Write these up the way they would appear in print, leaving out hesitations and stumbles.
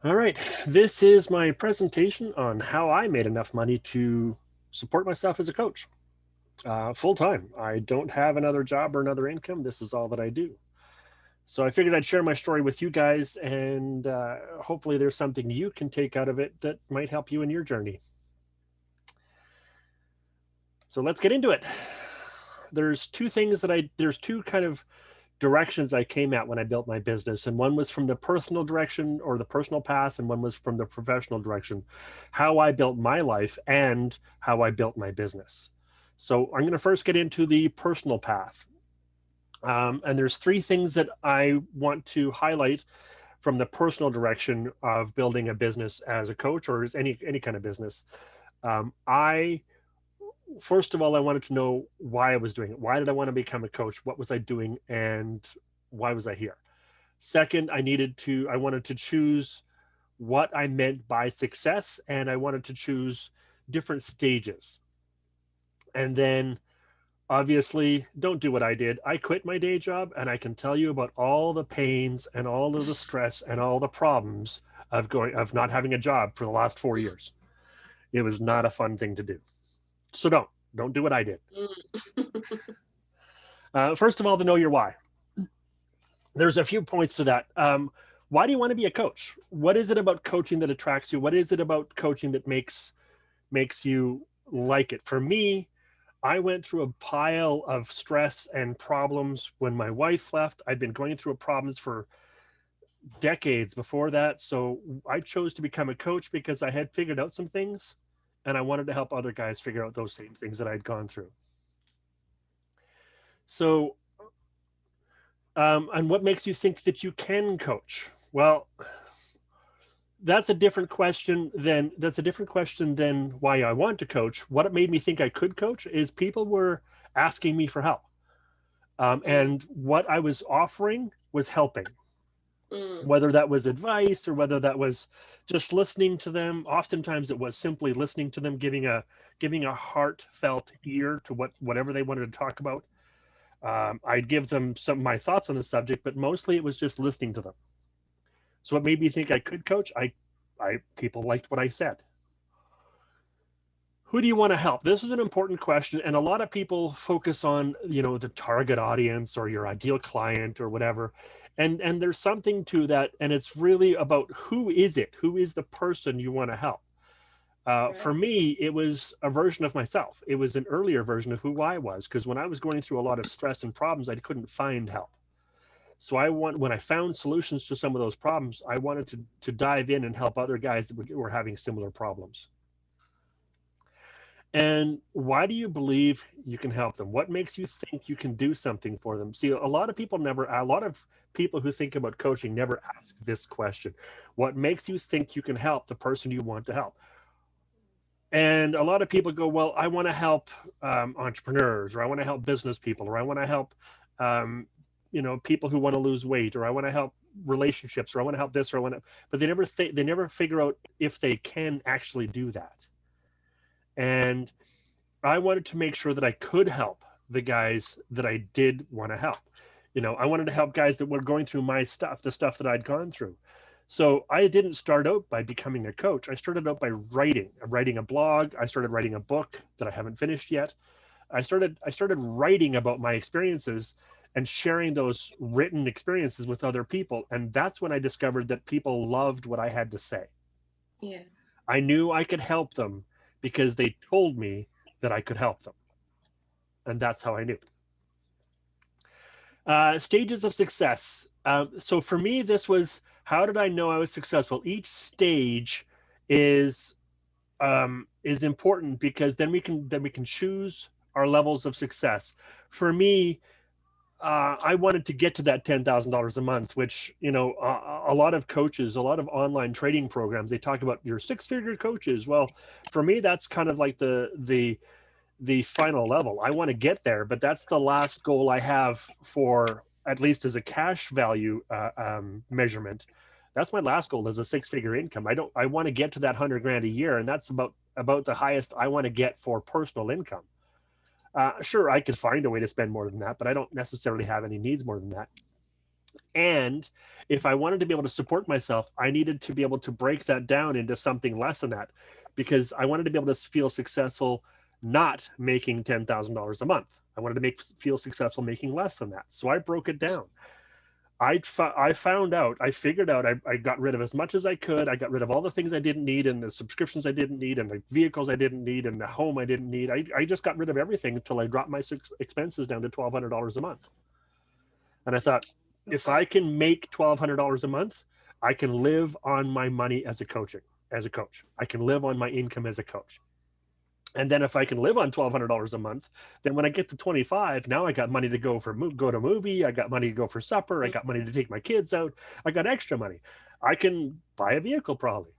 All right, this is my presentation on how I made enough money to support myself as a coach full time. I don't have another job or another income. This is all that I do. So I figured I'd share my story with you guys, and hopefully, there's something you can take out of it that might help you in your journey. So let's get into it. There's two kind of directions I came at when I built my business. And one was from the personal direction or the personal path, and one was from the professional direction, how I built my life and how I built my business. So I'm going to first get into the personal path. And there's three things that I want to highlight from the personal direction of building a business as a coach or as any kind of business. I First of all, I wanted to know why I was doing it. Why did I want to become a coach? What was I doing, and why was I here? Second, I wanted to choose what I meant by success, and I wanted to choose different stages. And then obviously, don't do what I did. I quit my day job, and I can tell you about all the pains and all of the stress and all the problems of not having a job for the last 4 years. It was not a fun thing to do. So don't do what I did. Mm. First of all, to know your why. There's a few points to that. Why do you want to be a coach? What is it about coaching that attracts you? What is it about coaching that makes you like it? For me, I went through a pile of stress and problems when my wife left. I'd been going through problems for decades before that. So I chose to become a coach because I had figured out some things and I wanted to help other guys figure out those same things that I'd gone through. So, and what makes you think that you can coach? Well, that's a different question than why I want to coach. What it made me think I could coach is people were asking me for help, Mm. and what I was offering was helping. Mm. Whether that was advice or whether that was just listening to them. Oftentimes, it was simply listening to them, giving a heartfelt ear to whatever they wanted to talk about. I'd give them some of my thoughts on the subject, but mostly it was just listening to them. So it made me think I could coach. I People liked what I said. Who do you want to help? This is an important question, and a lot of people focus on the target audience or your ideal client or whatever, and there's something to that, and it's really about who is the person you want to help. For Right. me, it was a version of myself. It was an earlier version of who I was, because when I was going through a lot of stress and problems, I couldn't find help. So when I found solutions to some of those problems, I wanted to dive in and help other guys that were having similar problems. And why do you believe you can help them? What makes you think you can do something for them? See, a lot of people who think about coaching never ask this question. What makes you think you can help the person you want to help? And a lot of people go, well, I want to help entrepreneurs, or I want to help business people, or I want to help, um, people who want to lose weight, or I want to help relationships, or I want to help this, or I want to, but they never figure out if they can actually do that. And I wanted to make sure that I could help the guys that I did want to help. I wanted to help guys that were going through my stuff, the stuff that I'd gone through. So I didn't start out by becoming a coach. I started out by writing a blog. I started writing a book that I haven't finished yet. I started writing about my experiences and sharing those written experiences with other people. And that's when I discovered that people loved what I had to say. Yeah. I knew I could help them because they told me that I could help them. And that's how I knew. Stages of success. So for me, this was, how did I know I was successful? Each stage is is important, because then we can choose our levels of success. For me, I wanted to get to that $10,000 a month, which a lot of coaches, a lot of online trading programs, they talk about your six-figure coaches. Well, for me, that's kind of like the final level. I want to get there, but that's the last goal I have, for at least as a cash value measurement. That's my last goal, as a six-figure income. I want to get to that 100 grand a year, and that's about the highest I want to get for personal income. Sure, I could find a way to spend more than that, but I don't necessarily have any needs more than that. And if I wanted to be able to support myself, I needed to be able to break that down into something less than that, because I wanted to be able to feel successful not making $10,000 a month. I wanted to feel successful making less than that. So I broke it down. I figured out, I got rid of as much as I could. I got rid of all the things I didn't need, and the subscriptions I didn't need, and the vehicles I didn't need, and the home I didn't need. I just got rid of everything until I dropped my expenses down to $1,200 a month. And I thought, if I can make $1,200 a month, I can live on my money as a coach. I can live on my income as a coach. And then if I can live on $1,200 a month, then when I get to 25, now I got money to go to movie. I got money to go for supper. I got money to take my kids out. I got extra money. I can buy a vehicle probably.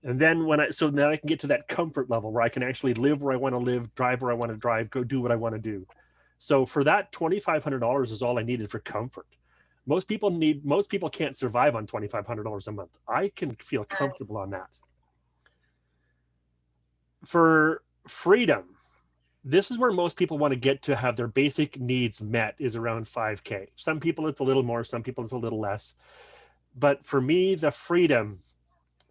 And then so now I can get to that comfort level where I can actually live where I want to live, drive where I want to drive, go do what I want to do. So for that, $2,500 is all I needed for comfort. Most people can't survive on $2,500 a month. I can feel comfortable on that. For freedom, this is where most people want to get to have their basic needs met, is around 5K. Some people it's a little more, some people it's a little less. But for me, the freedom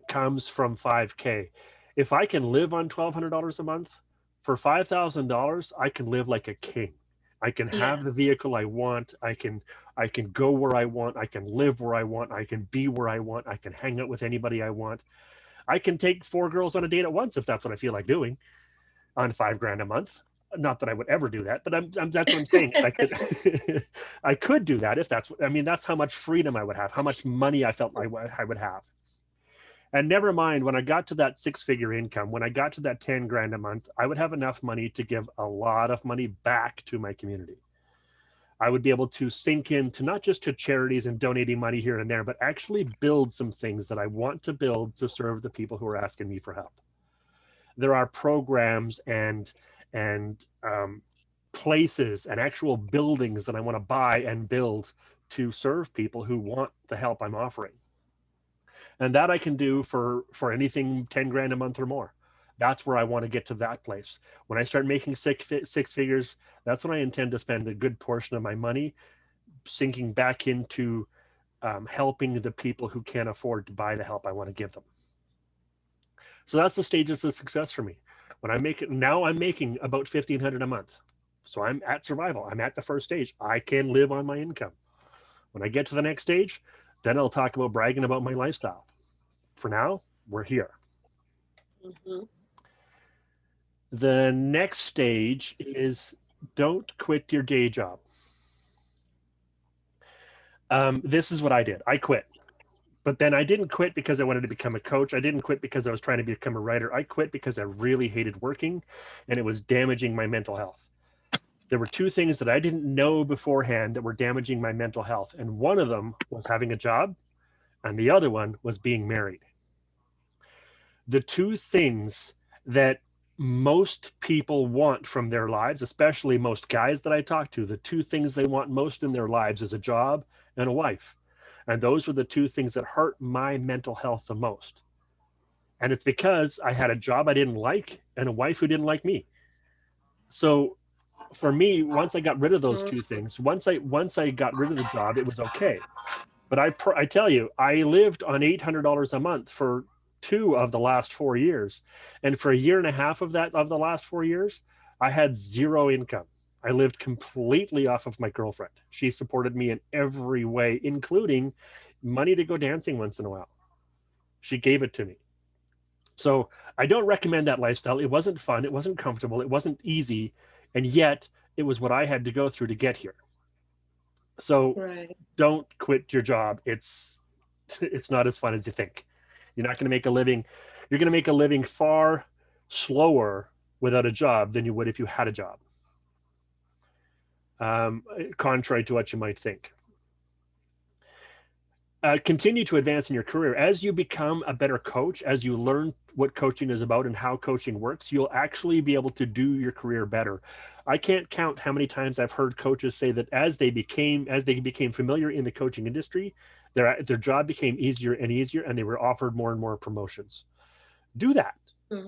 comes from 5K. If I can live on $1,200 a month, for $5,000, I can live like a king. I can have the vehicle I want. I can go where I want. I can live where I want. I can be where I want. I can hang out with anybody I want. I can take 4 girls on a date at once if that's what I feel like doing on $5,000 a month. Not that I would ever do that, but that's what I'm saying. I could do that if that's how much freedom I would have, how much money I felt I would have. And never mind, when I got to that 6-figure income, when I got to that $10,000 a month, I would have enough money to give a lot of money back to my community. I would be able to sink into not just to charities and donating money here and there, but actually build some things that I want to build to serve the people who are asking me for help. There are programs and places and actual buildings that I want to buy and build to serve people who want the help I'm offering. And that I can do for anything $10,000 a month or more. That's where I want to get to that place. When I start making six figures, that's when I intend to spend a good portion of my money sinking back into helping the people who can't afford to buy the help I want to give them. So that's the stages of success for me. When I make it now, I'm making about $1,500 a month. So I'm at survival. I'm at the first stage. I can live on my income. When I get to the next stage, then I'll talk about bragging about my lifestyle. For now, we're here. Mm-hmm. The next stage is don't quit your day job. This is what I did. I quit. But then I didn't quit because I wanted to become a coach. I didn't quit because I was trying to become a writer. I quit because I really hated working and it was damaging my mental health. There were 2 things that I didn't know beforehand that were damaging my mental health. And one of them was having a job and the other one was being married. The 2 things that most people want from their lives, especially most guys that I talk to, the 2 things they want most in their lives is a job and a wife. And those were the 2 things that hurt my mental health the most. And it's because I had a job I didn't like and a wife who didn't like me. So for me, once I got rid of those 2 things, once I got rid of the job, it was okay. But I tell you, I lived on $800 a month for 2 of the last 4 years. And for a year and a half of the last 4 years, I had 0 income. I lived completely off of my girlfriend. She supported me in every way, including money to go dancing once in a while. She gave it to me. So I don't recommend that lifestyle. It wasn't fun. It wasn't comfortable. It wasn't easy. And yet it was what I had to go through to get here. So Don't quit your job. It's not as fun as you think. You're not going to make a living. You're going to make a living far slower without a job than you would if you had a job. Contrary to what you might think. Continue to advance in your career. As you become a better coach, as you learn what coaching is about and how coaching works, you'll actually be able to do your career better. I can't count how many times I've heard coaches say that as they became familiar in the coaching industry, their job became easier and easier, and they were offered more and more promotions. Do that.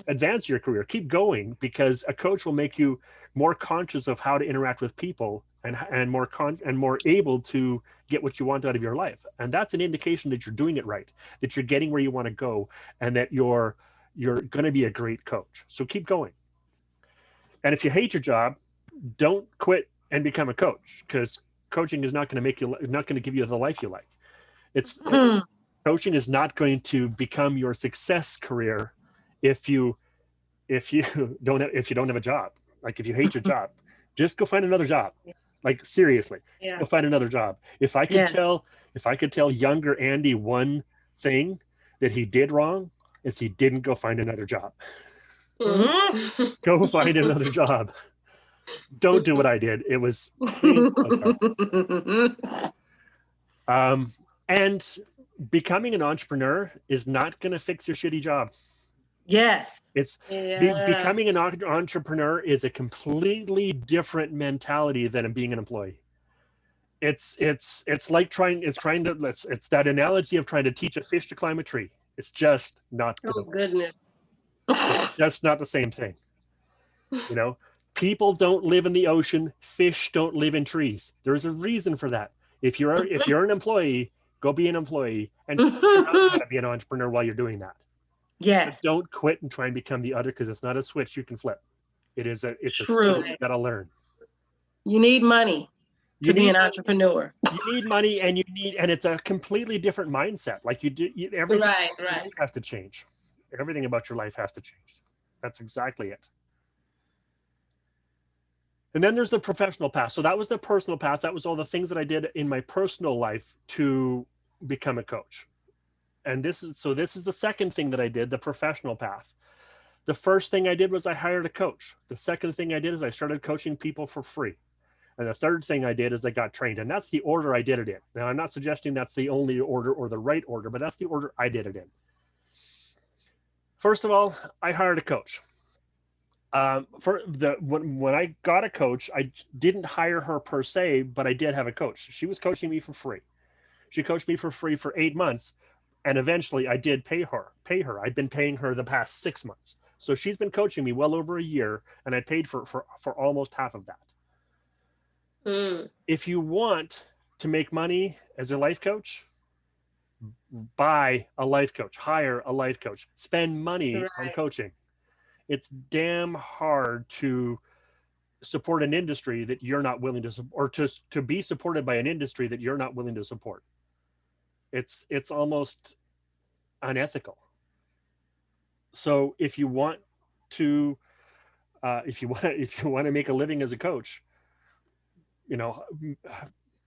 advance your career. Keep going, because a coach will make you more conscious of how to interact with people, and more able to get what you want out of your life. And that's an indication that you're doing it right, that you're getting where you want to go, and that you're going to be a great coach. So keep going. And if you hate your job, don't quit and become a coach, because coaching is not going to give you the life you like. It's Coaching is not going to become your success career if you don't have a job. Like, if you hate your job, just go find another job. Like, seriously, go find another job. If I could tell younger Andy one thing that he did wrong, is he didn't go find another job. Go find another job. Don't do what I did. It was painful. And becoming an entrepreneur is not going to fix your shitty job. Yes. Becoming an entrepreneur is a completely different mentality than being an employee. It's that analogy of trying to teach a fish to climb a tree. It's just not Oh, goodness. It's just not the same thing. You know, people don't live in the ocean. Fish don't live in trees. There's a reason for that. If you're an employee, go be an employee and figure out how to be an entrepreneur while you're doing that. Yes. But don't quit and try and become the other, because it's not a switch you can flip. It's a True. skill you gotta learn. You need money to be an entrepreneur. You need money, and it's a completely different mindset. Like, everything Right. has to change. Everything about your life has to change. That's exactly it. And then there's the professional path. So that was the personal path. That was all the things that I did in my personal life to become a coach. And this is the second thing that I did, the professional path. The first thing I did was I hired a coach. The second thing I did is I started coaching people for free. And the third thing I did is I got trained. And that's the order I did it in. Now, I'm not suggesting that's the only order or the right order, but that's the order I did it in. First of all, I hired a coach. When I got a coach, I didn't hire her per se, but I did have a coach. She was coaching me for free. She coached me for free for 8 months. And eventually I did pay her. I've been paying her the past 6 months. So she's been coaching me well over a year, and I paid for almost half of that. If you want to make money as a life coach, buy a life coach, hire a life coach, spend money on coaching. It's damn hard to support an industry that you're not willing to support, or to be supported by an industry that you're not willing to support. It's almost unethical. So if you want to make a living as a coach,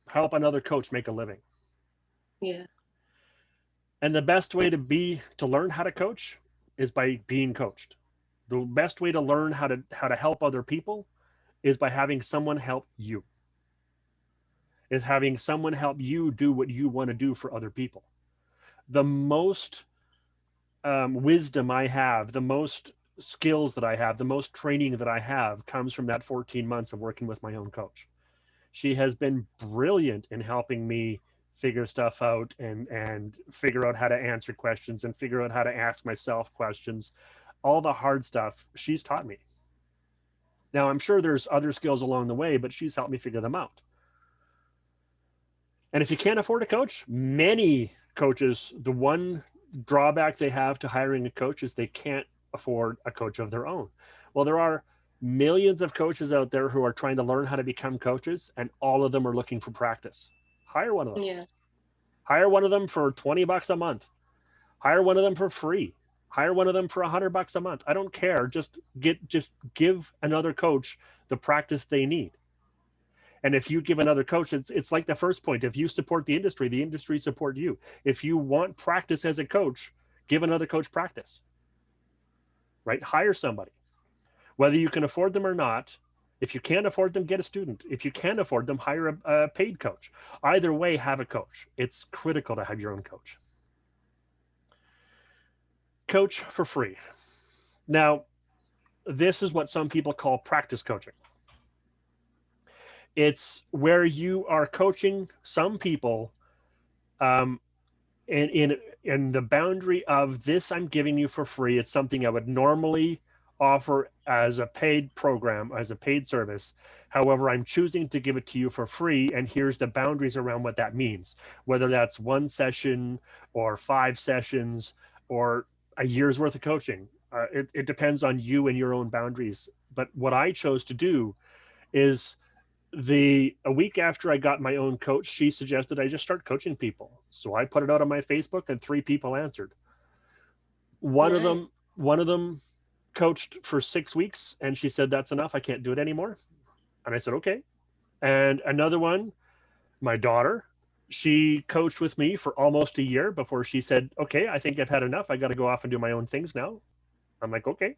help another coach make a living. Yeah. And the best way to learn how to coach is by being coached. The best way to learn how to help other people is by having someone help you. Is having someone help you do what you want to do for other people. The most wisdom I have, the most skills that I have, the most training that I have comes from that 14 months of working with my own coach. She has been brilliant in helping me figure stuff out and figure out how to answer questions and figure out how to ask myself questions. All the hard stuff she's taught me. Now, I'm sure there's other skills along the way, but she's helped me figure them out. And if you can't afford a coach, many coaches, the one drawback they have to hiring a coach is they can't afford a coach of their own. Well, there are millions of coaches out there who are trying to learn how to become coaches, and all of them are looking for practice. Hire one of them. Yeah. Hire one of them for $20 a month. Hire one of them for free. Hire one of them for $100 a month. I don't care. Just give another coach the practice they need. And if you give another coach, it's like the first point. If you support the industry support you. If you want practice as a coach, give another coach practice. Right? Hire somebody. Whether you can afford them or not. If you can't afford them, get a student. If you can't afford them, hire a paid coach. Either way, have a coach. It's critical to have your own coach. Coach for free. Now, this is what some people call practice coaching. It's where you are coaching some people and in the boundary of this, I'm giving you for free. It's something I would normally offer as a paid program, as a paid service. However, I'm choosing to give it to you for free. And here's the boundaries around what that means, whether that's 1 session or 5 sessions or a year's worth of coaching. It depends on you and your own boundaries. But what I chose to do is a week after I got my own coach, she suggested I just start coaching people. So I put it out on my Facebook and 3 people answered. One of Nice. them coached for 6 weeks and she said, that's enough. I can't do it anymore. And I said, okay. And another one, my daughter, she coached with me for almost a year before she said, okay, I think I've had enough. I got to go off and do my own things now. I'm like, okay.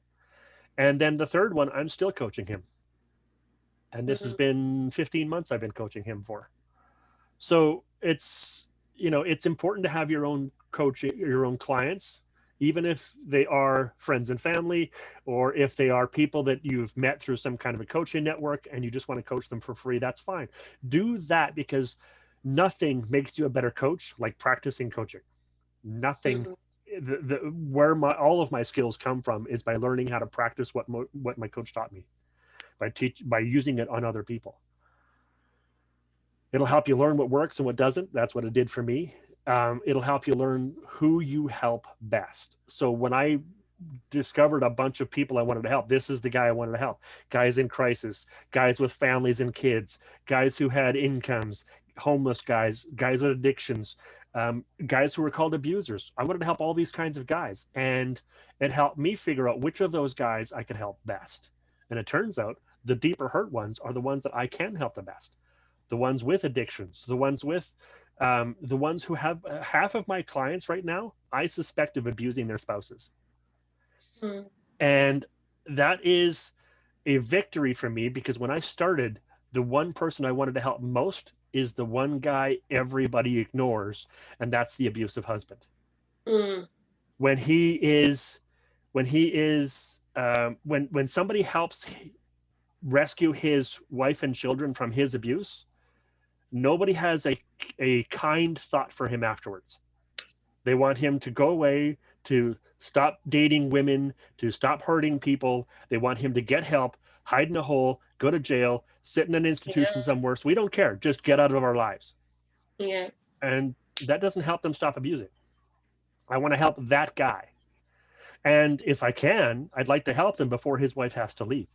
And then the third one, I'm still coaching him. And this has been 15 months I've been coaching him for. So it's, it's important to have your own coaching, your own clients, even if they are friends and family, or if they are people that you've met through some kind of a coaching network and you just want to coach them for free, that's fine. Do that, because nothing makes you a better coach like practicing coaching. Nothing. Where all of my skills come from is by learning how to practice what my coach taught me, by using it on other people. It'll help you learn what works and what doesn't. That's what it did for me. It'll help you learn who you help best. So when I discovered a bunch of people I wanted to help, this is the guy I wanted to help. Guys in crisis, guys with families and kids, guys who had incomes, homeless guys with addictions, guys who were called abusers. I wanted to help all these kinds of guys. And it helped me figure out which of those guys I could help best. And it turns out the deeper hurt ones are the ones that I can help the best. The ones with addictions, the ones who have half of my clients right now, I suspect of abusing their spouses. And that is a victory for me, because when I started, the one person I wanted to help most is the one guy everybody ignores, and that's the abusive husband. When somebody helps rescue his wife and children from his abuse, nobody has a kind thought for him afterwards. They want him to go away, to stop dating women, to stop hurting people. They want him to get help, hide in a hole, go to jail, sit in an institution somewhere. So we don't care. Just get out of our lives. Yeah. And that doesn't help them stop abusing. I want to help that guy. And if I can, I'd like to help them before his wife has to leave.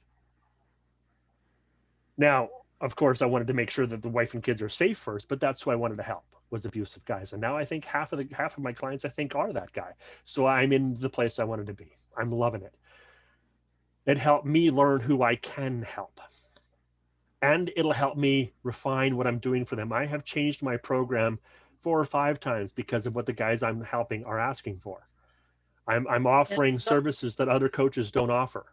Now, of course, I wanted to make sure that the wife and kids are safe first, but that's who I wanted to help, was abusive guys. And now I think half of my clients, I think, are that guy. So I'm in the place I wanted to be. I'm loving it. It helped me learn who I can help. And it'll help me refine what I'm doing for them. I have changed my program 4 or 5 times because of what the guys I'm helping are asking for. I'm offering services that other coaches don't offer.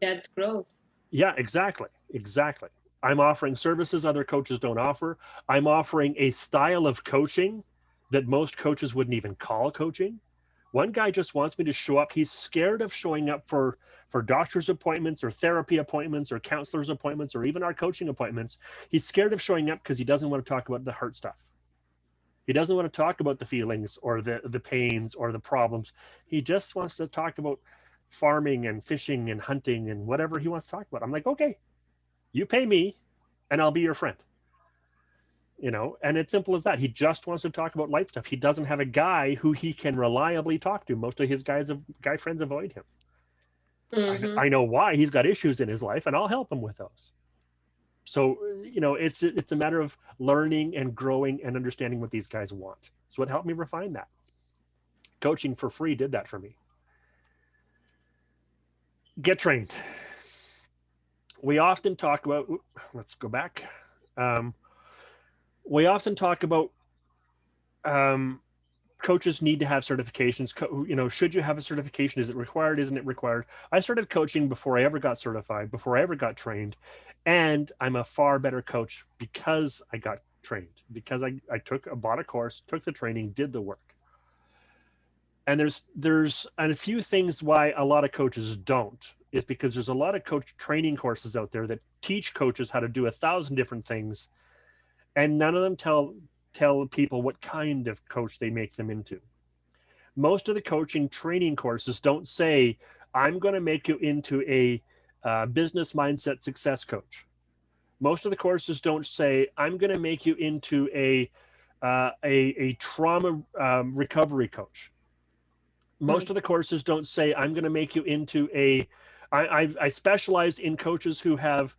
That's growth. Yeah, exactly. I'm offering services other coaches don't offer. I'm offering a style of coaching that most coaches wouldn't even call coaching. One guy just wants me to show up. He's scared of showing up for doctor's appointments or therapy appointments or counselor's appointments or even our coaching appointments. He's scared of showing up because he doesn't want to talk about the hurt stuff. He doesn't want to talk about the feelings or the pains or the problems. He just wants to talk about farming and fishing and hunting and whatever he wants to talk about. I'm like, okay, you pay me and I'll be your friend. And it's simple as that. He just wants to talk about light stuff. He doesn't have a guy who he can reliably talk to. Most of his guy friends avoid him. I know why. He's got issues in his life, and I'll help him with those. So, it's a matter of learning and growing and understanding what these guys want. So it helped me refine that. Coaching for free did that for me. Get trained. We often talk about, let's go back. We often talk about coaches need to have certifications. Should you have a certification? Is it required? Isn't it required? I started coaching before I ever got certified, before I ever got trained. And I'm a far better coach because I got trained, because I bought a course, took the training, did the work. And there's a few things why a lot of coaches don't, is because there's a lot of coach training courses out there that teach coaches how to do 1,000 different things. And none of them tell people what kind of coach they make them into. Most of the coaching training courses don't say, I'm going to make you into a business mindset success coach. Most of the courses don't say, I'm going to make you into a trauma recovery coach. Most of the courses don't say, I'm going to make you into I specialize in coaches who have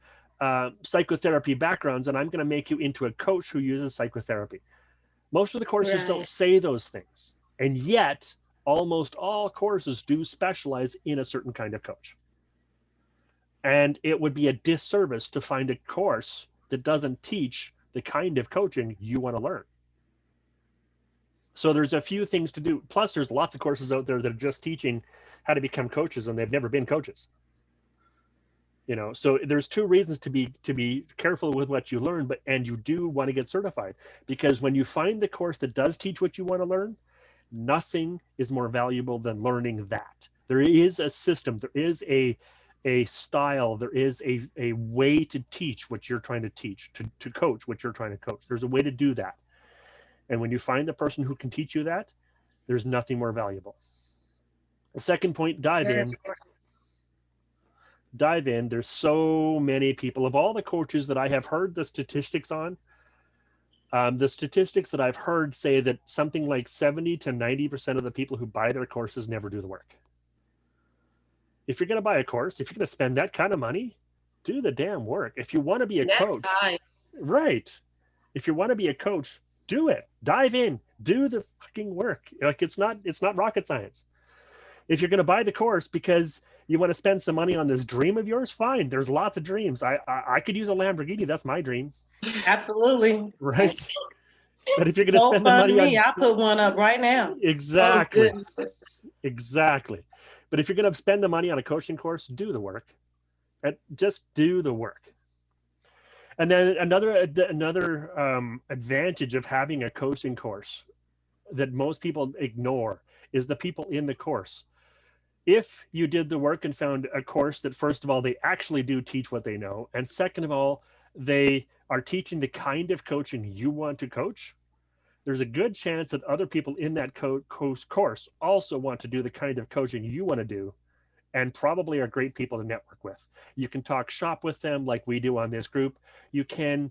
psychotherapy backgrounds, and I'm going to make you into a coach who uses psychotherapy. Most of the courses don't say those things. And yet, almost all courses do specialize in a certain kind of coach. And it would be a disservice to find a course that doesn't teach the kind of coaching you want to learn. So there's a few things to do. Plus, there's lots of courses out there that are just teaching how to become coaches, and they've never been coaches. So there's two reasons to be careful with what you learn, and you do want to get certified, because when you find the course that does teach what you want to learn, nothing is more valuable than learning that. There is a system, there is a style, there is a way to teach what you're trying to teach, to coach what you're trying to coach. There's a way to do that. And when you find the person who can teach you that, there's nothing more valuable. The second point, dive in. There's so many people. Of all the coaches that I have heard the statistics on, the statistics that I've heard say that something like 70 to 90% of the people who buy their courses never do the work. If you're going to buy a course, if you're going to spend that kind of money, do the damn work. If you want to be a coach, right? If you want to be a coach, do it. Dive in. Do the fucking work. Like it's not rocket science. If you're going to buy the course because you want to spend some money on this dream of yours, fine. There's lots of dreams. I could use a Lamborghini. That's my dream. Absolutely. Right. But if you're going to spend the money on, I'll put one up right now. Exactly. Exactly. But if you're going to spend the money on a coaching course, do the work. And just do the work. And then another advantage of having a coaching course that most people ignore is the people in the course. If you did the work and found a course that, first of all, they actually do teach what they know, and second of all, they are teaching the kind of coaching you want to coach, there's a good chance that other people in that course also want to do the kind of coaching you want to do, and probably are great people to network with. You can talk shop with them like we do on this group. You can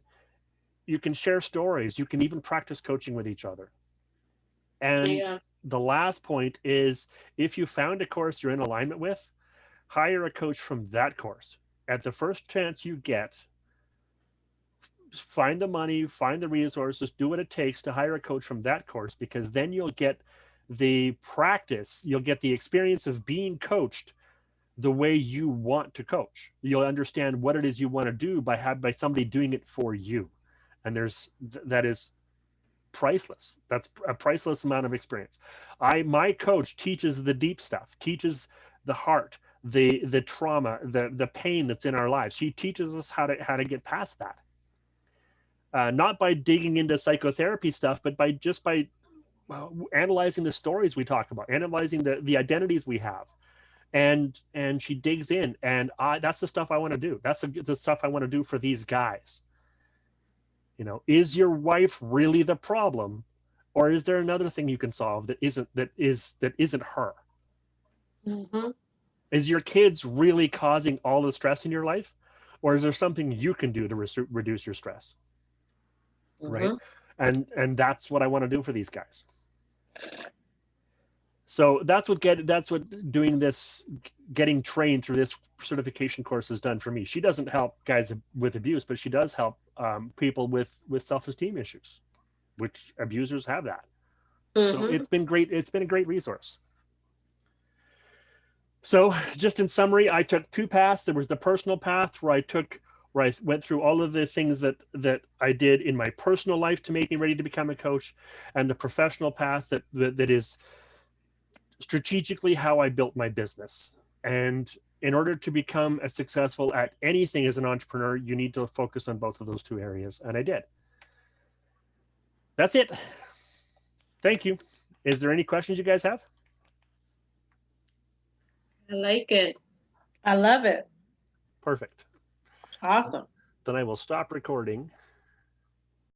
share stories. You can even practice coaching with each other. And the last point is, if you found a course you're in alignment with, hire a coach from that course. At the first chance you get, find the money, find the resources, do what it takes to hire a coach from that course, because then you'll get the practice, you'll get the experience of being coached the way you want to coach. You'll understand what it is you want to do by somebody doing it for you. And that is priceless. That's a priceless amount of experience. My coach teaches the deep stuff, teaches the heart, the trauma, the pain that's in our lives. She teaches us how to get past that. Not by digging into psychotherapy stuff, but by analyzing the stories we talk about, analyzing the identities we have. And she digs in, and that's the stuff I want to do. That's the stuff I want to do for these guys. Is your wife really the problem, or is there another thing you can solve that isn't her? Mm-hmm. Is your kids really causing all the stress in your life, or is there something you can do to reduce your stress? Mm-hmm. Right? And that's what I want to do for these guys. So that's what doing this, getting trained through this certification course has done for me. She doesn't help guys with abuse, but she does help people with self-esteem issues, which abusers have that. Mm-hmm. So it's been great. It's been a great resource. So just in summary, I took two paths. There was the personal path where I went through all of the things that I did in my personal life to make me ready to become a coach, and the professional path that is strategically how I built my business. And in order to become as successful at anything as an entrepreneur, you need to focus on both of those two areas. And I did. That's it. Thank you. Is there any questions you guys have? I like it. I love it. Perfect. Awesome. Then I will stop recording.